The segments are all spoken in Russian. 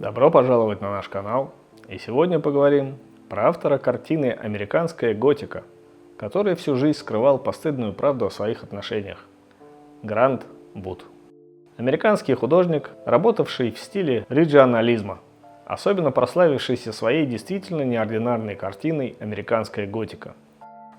Добро пожаловать на наш канал, и сегодня поговорим про автора картины «Американская готика», который всю жизнь скрывал постыдную правду о своих отношениях – Грант Вуд. Американский художник, работавший в стиле регионализма, особенно прославившийся своей действительно неординарной картиной «Американская готика».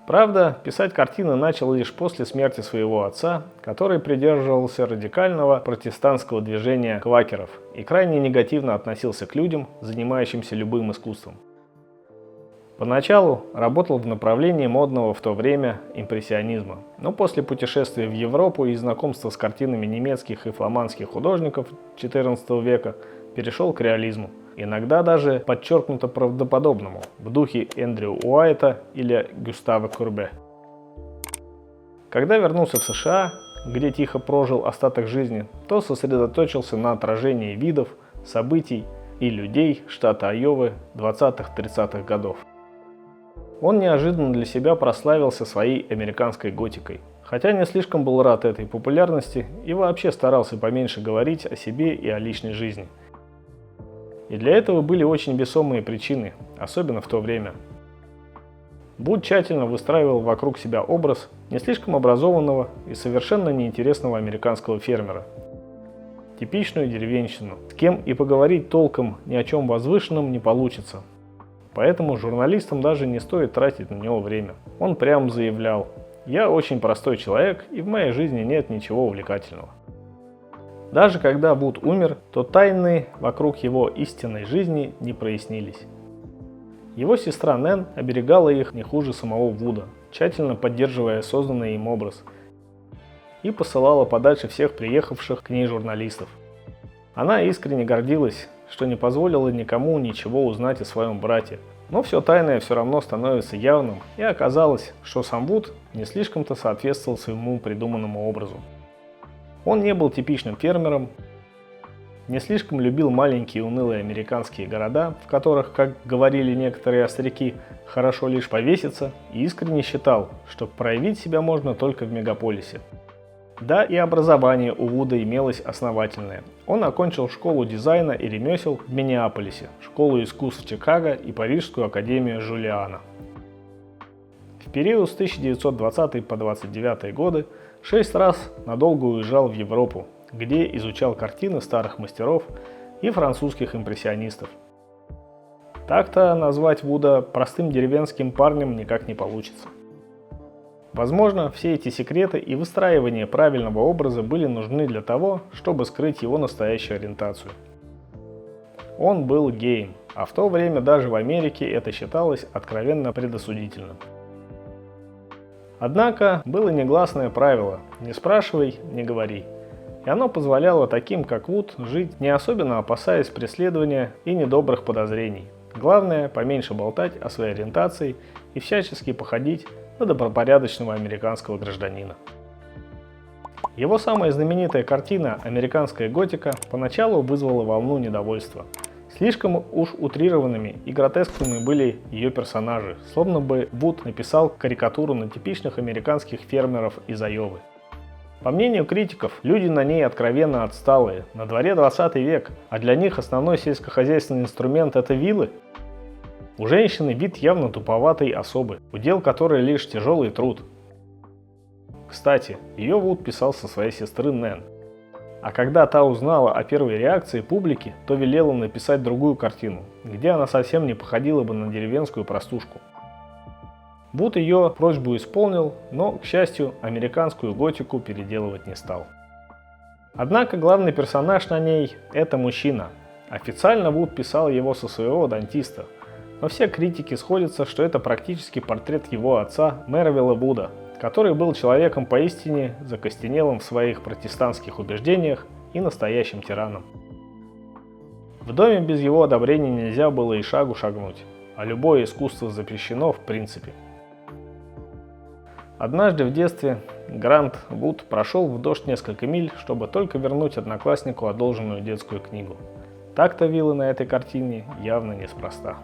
Правда, писать картины начал лишь после смерти своего отца, который придерживался радикального протестантского движения квакеров и крайне негативно относился к людям, занимающимся любым искусством. Поначалу работал в направлении модного в то время импрессионизма, но после путешествия в Европу и знакомства с картинами немецких и фламандских художников XIV века перешел к реализму, иногда даже подчеркнуто правдоподобному, в духе Эндрю Уайта или Гюстава Курбе. Когда вернулся в США, где тихо прожил остаток жизни, то сосредоточился на отражении видов, событий и людей штата Айовы 20-30-х годов. Он неожиданно для себя прославился своей американской готикой, хотя не слишком был рад этой популярности и вообще старался поменьше говорить о себе и о личной жизни. И для этого были очень весомые причины, особенно в то время. Вуд тщательно выстраивал вокруг себя образ не слишком образованного и совершенно неинтересного американского фермера. Типичную деревенщину, с кем и поговорить толком ни о чем возвышенном не получится. Поэтому журналистам даже не стоит тратить на него время. Он прямо заявлял: «Я очень простой человек, и в моей жизни нет ничего увлекательного». Даже когда Вуд умер, то тайны вокруг его истинной жизни не прояснились. Его сестра Нэн оберегала их не хуже самого Вуда, тщательно поддерживая созданный им образ, и посылала подальше всех приехавших к ней журналистов. Она искренне гордилась, что не позволила никому ничего узнать о своем брате, но все тайное все равно становится явным, и оказалось, что сам Вуд не слишком-то соответствовал своему придуманному образу. Он не был типичным фермером, не слишком любил маленькие унылые американские города, в которых, как говорили некоторые остряки, хорошо лишь повеситься, и искренне считал, что проявить себя можно только в мегаполисе. Да, и образование у Вуда имелось основательное. Он окончил школу дизайна и ремесел в Миннеаполисе, школу искусств в Чикаго и Парижскую академию Жулиана. В период с 1920 по 1929 годы 6 раз надолго уезжал в Европу, где изучал картины старых мастеров и французских импрессионистов. Так-то назвать Вуда простым деревенским парнем никак не получится. Возможно, все эти секреты и выстраивание правильного образа были нужны для того, чтобы скрыть его настоящую ориентацию. Он был геем, а в то время даже в Америке это считалось откровенно предосудительным. Однако было негласное правило «не спрашивай, не говори», и оно позволяло таким, как Вуд, жить, не особенно опасаясь преследования и недобрых подозрений. Главное, поменьше болтать о своей ориентации и всячески походить на добропорядочного американского гражданина. Его самая знаменитая картина «Американская готика» поначалу вызвала волну недовольства. Слишком уж утрированными и гротескными были ее персонажи, словно бы Вуд написал карикатуру на типичных американских фермеров из Айовы. По мнению критиков, люди на ней откровенно отсталые, на дворе 20 век, а для них основной сельскохозяйственный инструмент – это вилы. У женщины вид явно туповатой особы, удел которой лишь тяжелый труд. Кстати, ее Вуд писал со своей сестры Нэн. А когда та узнала о первой реакции публики, то велела написать другую картину, где она совсем не походила бы на деревенскую простушку. Вуд ее просьбу исполнил, но, к счастью, американскую готику переделывать не стал. Однако главный персонаж на ней – это мужчина. Официально Вуд писал его со своего дантиста, но все критики сходятся, что это практически портрет его отца Мервилла Вуда, который был человеком поистине закостенелым в своих протестантских убеждениях и настоящим тираном. В доме без его одобрения нельзя было и шагу шагнуть, а любое искусство запрещено в принципе. Однажды в детстве Грант Вуд прошел в дождь несколько миль, чтобы только вернуть однокласснику одолженную детскую книгу. Так-то вилы на этой картине явно неспроста.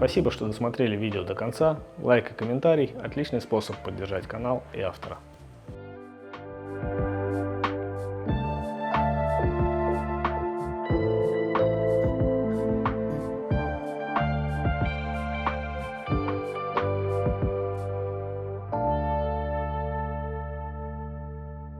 Спасибо, что досмотрели видео до конца. Лайк и комментарий – отличный способ поддержать канал и автора.